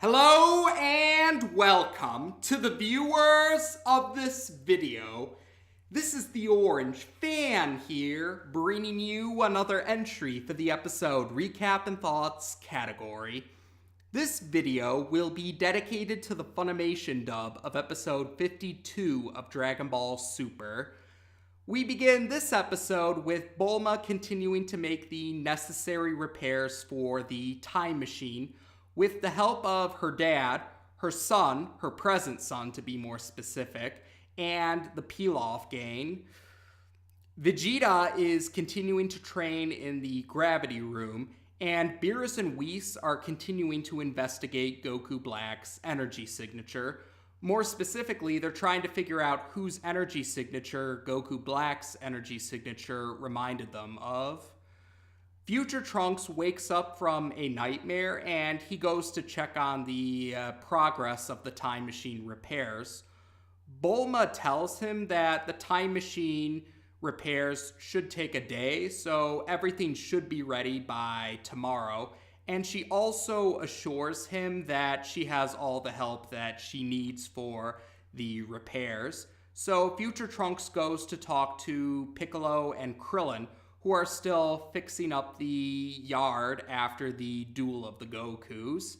Hello and welcome to the viewers of this video. This is the Orange Fan here, bringing you another entry for the episode Recap and Thoughts category. This video will be dedicated to the Funimation dub of episode 52 of Dragonball Super. We begin this episode with Bulma continuing to make the necessary repairs for the time machine with the help of her dad, her son, her present son to be more specific, and the Pilaf gang. Vegeta is continuing to train in the gravity room, and Beerus and Whis are continuing to investigate Goku Black's energy signature. More specifically, they're trying to figure out whose energy signature Goku Black's energy signature reminded them of. Future Trunks wakes up from a nightmare and he goes to check on the progress of the time machine repairs. Bulma tells him that the time machine repairs should take a day, so everything should be ready by tomorrow. And she also assures him that she has all the help that she needs for the repairs. So Future Trunks goes to talk to Piccolo and Krillin, who are still fixing up the yard after the duel of the Gokus.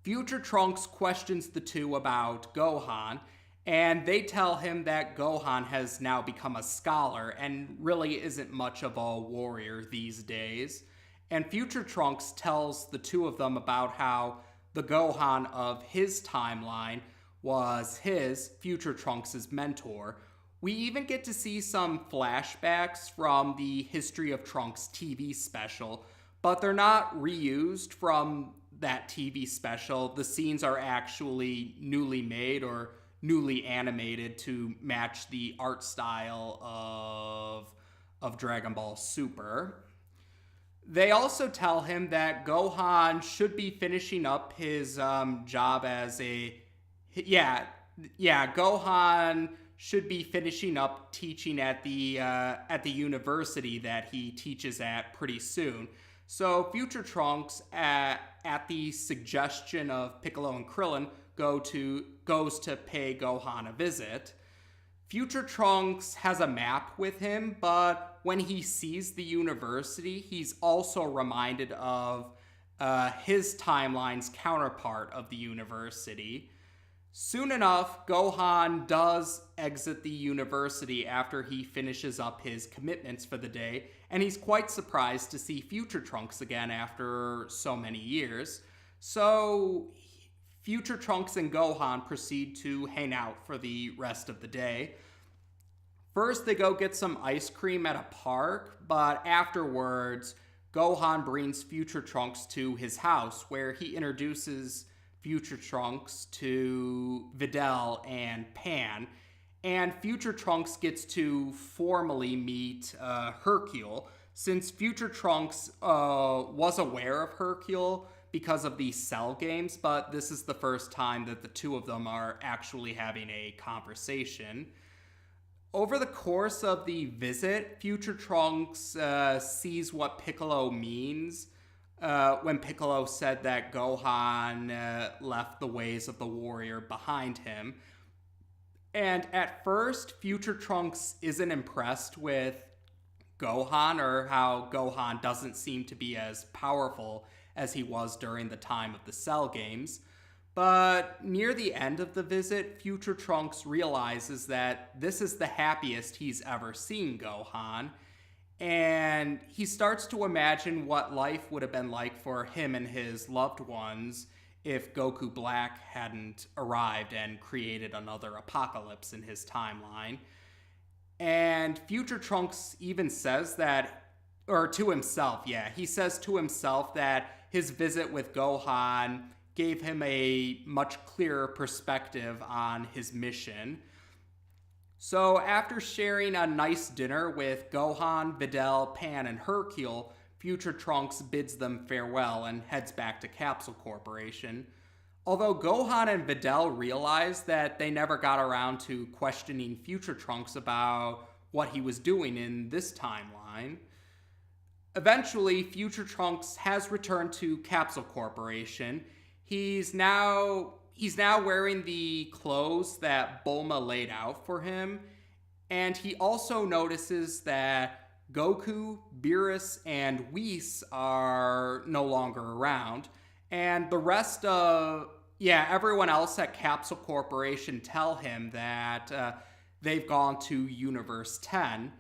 Future Trunks questions the two about Gohan, and they tell him that Gohan has now become a scholar and really isn't much of a warrior these days. And Future Trunks tells the two of them about how the Gohan of his timeline was his, Future Trunks' mentor. We even get to see some flashbacks from the History of Trunks TV special, but they're not reused from that TV special. The scenes are actually newly made or newly animated to match the art style of Dragon Ball Super. They also tell him that Gohan should be finishing up his job as Gohan should be finishing up teaching at the university that he teaches at pretty soon. So Future Trunks, at the suggestion of Piccolo and Krillin, goes to pay Gohan a visit. Future Trunks has a map with him, but when he sees the university, he's also reminded of his timeline's counterpart of the university. Soon enough, Gohan does exit the university after he finishes up his commitments for the day, and he's quite surprised to see Future Trunks again after so many years. So Future Trunks and Gohan proceed to hang out for the rest of the day. First, they go get some ice cream at a park, but afterwards, Gohan brings Future Trunks to his house, where he introduces Future Trunks to Videl and Pan, and Future Trunks gets to formally meet Hercule, since Future Trunks was aware of Hercule because of the Cell games, but this is the first time that the two of them are actually having a conversation. Over the course of the visit, Future Trunks sees what Piccolo means when Piccolo said that Gohan left the ways of the warrior behind him. And at first, Future Trunks isn't impressed with Gohan or how Gohan doesn't seem to be as powerful as he was during the time of the Cell games. But near the end of the visit, Future Trunks realizes that this is the happiest he's ever seen Gohan, and he starts to imagine what life would have been like for him and his loved ones if Goku Black hadn't arrived and created another apocalypse in his timeline. And Future Trunks even says that, or to himself, he says to himself that his visit with Gohan gave him a much clearer perspective on his mission. So after sharing a nice dinner with Gohan, Videl, Pan, and Hercule, Future Trunks bids them farewell and heads back to Capsule Corporation. Although Gohan and Videl realize that they never got around to questioning Future Trunks about what he was doing in this timeline. Eventually, Future Trunks has returned to Capsule Corporation. he's now wearing the clothes that Bulma laid out for him, and he also notices that Goku, Beerus, and Whis are no longer around, and the rest of everyone else at Capsule Corporation tell him that they've gone to Universe 10.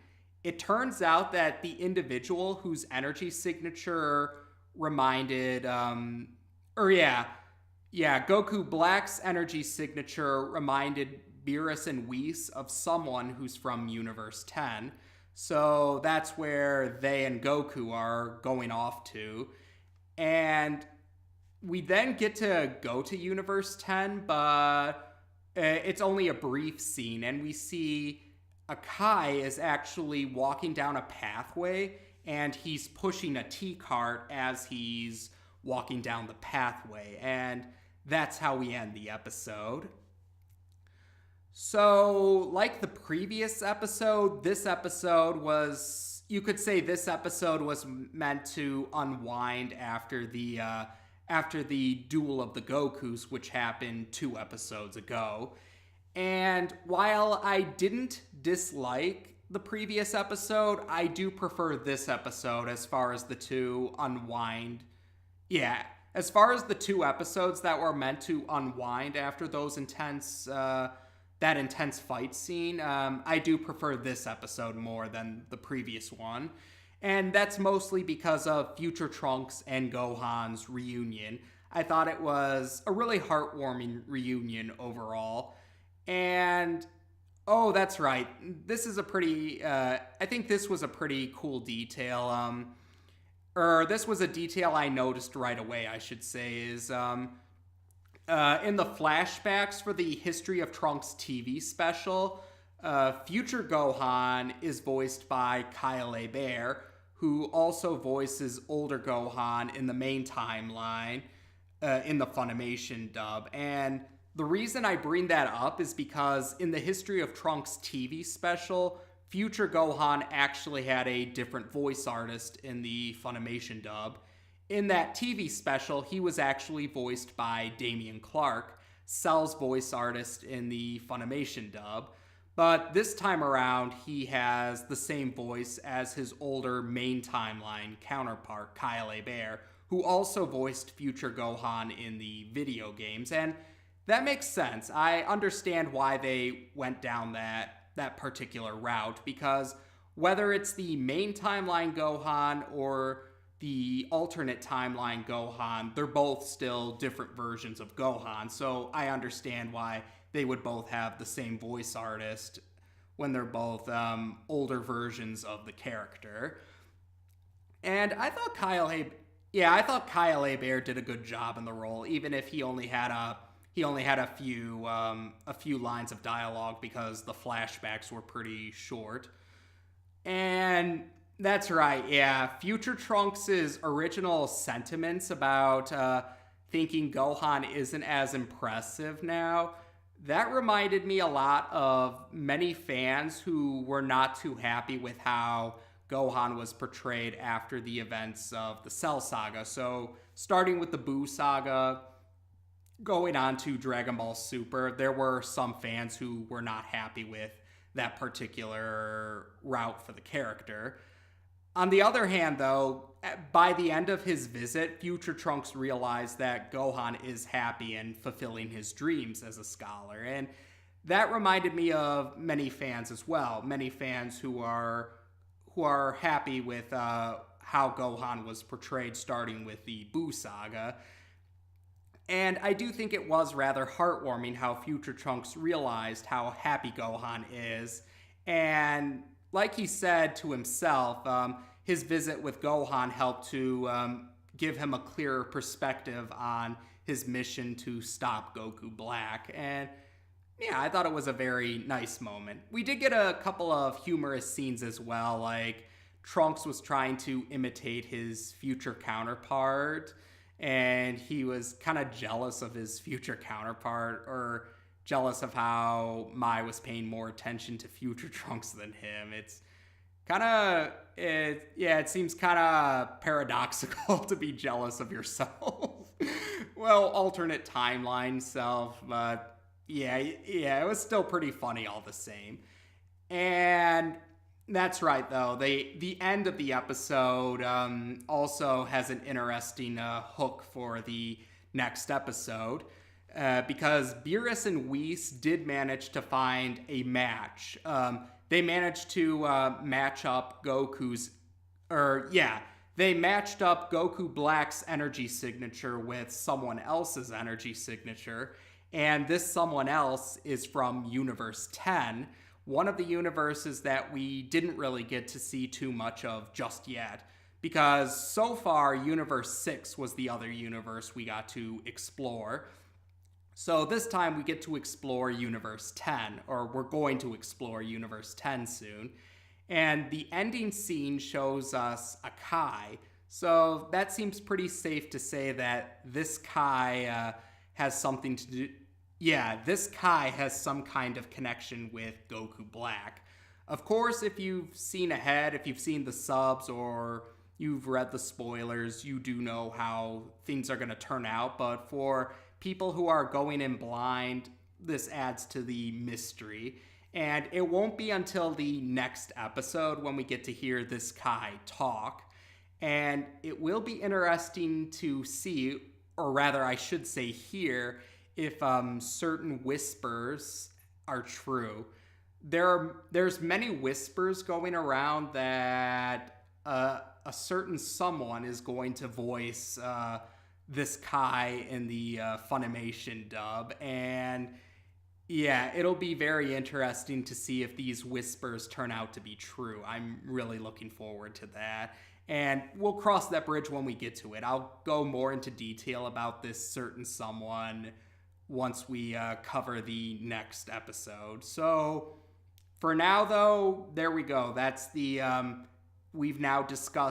It turns out that the individual whose energy signature reminded, Goku Black's energy signature reminded Beerus and Whis of someone who's from Universe 10. So that's where they and Goku are going off to. And we then get to go to Universe 10, but it's only a brief scene, and we see Akai is actually walking down a pathway, and he's pushing a T-cart as he's walking down the pathway, and that's how we end the episode. So, like the previous episode, this episode was meant to unwind after the Duel of the Gokus, which happened 2 episodes ago. And while I didn't dislike the previous episode, I do prefer this episode as far as the two unwind. Yeah, as far as the 2 episodes that were meant to unwind after those that intense fight scene, I do prefer this episode more than the previous one. And that's mostly because of Future Trunks and Gohan's reunion. I thought it was a really heartwarming reunion overall. And, oh, that's right. This is a pretty, I think this was a pretty cool detail. This was a detail I noticed right away, I should say, is in the flashbacks for the History of Trunks TV special, future Gohan is voiced by Kyle Bear, who also voices older Gohan in the main timeline in the Funimation dub. And the reason I bring that up is because in the History of Trunks TV special, future Gohan actually had a different voice artist in the Funimation dub. In that TV special, he was actually voiced by Damian Clark, Cell's voice artist in the Funimation dub. But this time around, he has the same voice as his older main timeline counterpart, Kyle Bear, who also voiced future Gohan in the video games. And that makes sense. I understand why they went down that particular route, because whether it's the main timeline Gohan or the alternate timeline Gohan, they're both still different versions of Gohan. So I understand why they would both have the same voice artist when they're both older versions of the character. And I thought Kyle Bear did a good job in the role, even if he only had a few lines of dialogue because the flashbacks were pretty short. And that's right, yeah. Future Trunks' original sentiments about thinking Gohan isn't as impressive now, that reminded me a lot of many fans who were not too happy with how Gohan was portrayed after the events of the Cell Saga. So, starting with the Buu Saga, going on to Dragon Ball Super, there were some fans who were not happy with that particular route for the character. On the other hand, though, by the end of his visit, Future Trunks realized that Gohan is happy and fulfilling his dreams as a scholar. And that reminded me of many fans as well. Many fans who are happy with how Gohan was portrayed starting with the Buu Saga. And I do think it was rather heartwarming how Future Trunks realized how happy Gohan is. And like he said to himself, his visit with Gohan helped to give him a clearer perspective on his mission to stop Goku Black. And yeah, I thought it was a very nice moment. We did get a couple of humorous scenes as well, like Trunks was trying to imitate his future counterpart, and he was kind of jealous of his future counterpart, or jealous of how Mai was paying more attention to future Trunks than him. It seems kind of paradoxical to be jealous of yourself well, alternate timeline self, but yeah, it was still pretty funny all the same. And that's right, though. The end of the episode also has an interesting hook for the next episode. Because Beerus and Whis did manage to find a match. They managed to match up Goku's, or yeah, they matched up Goku Black's energy signature with someone else's energy signature, and this someone else is from Universe 10, one of the universes that we didn't really get to see too much of just yet. Because so far, Universe 6 was the other universe we got to explore. So this time we get to explore Universe 10, or we're going to explore Universe 10 soon. And the ending scene shows us a Kai. So that seems pretty safe to say that this Kai has something to do. Yeah, this Kai has some kind of connection with Goku Black. Of course, if you've seen ahead, if you've seen the subs or you've read the spoilers, you do know how things are going to turn out. But for people who are going in blind, this adds to the mystery. And it won't be until the next episode when we get to hear this Kai talk. And it will be interesting to see, or rather I should say hear, if certain whispers are true. There's many whispers going around that a certain someone is going to voice this Kai in the Funimation dub, and yeah, it'll be very interesting to see if these whispers turn out to be true. I'm really looking forward to that, and we'll cross that bridge when we get to it. I'll go more into detail about this certain someone once we cover the next episode. So for now, though, there we go. That's the we've now discussed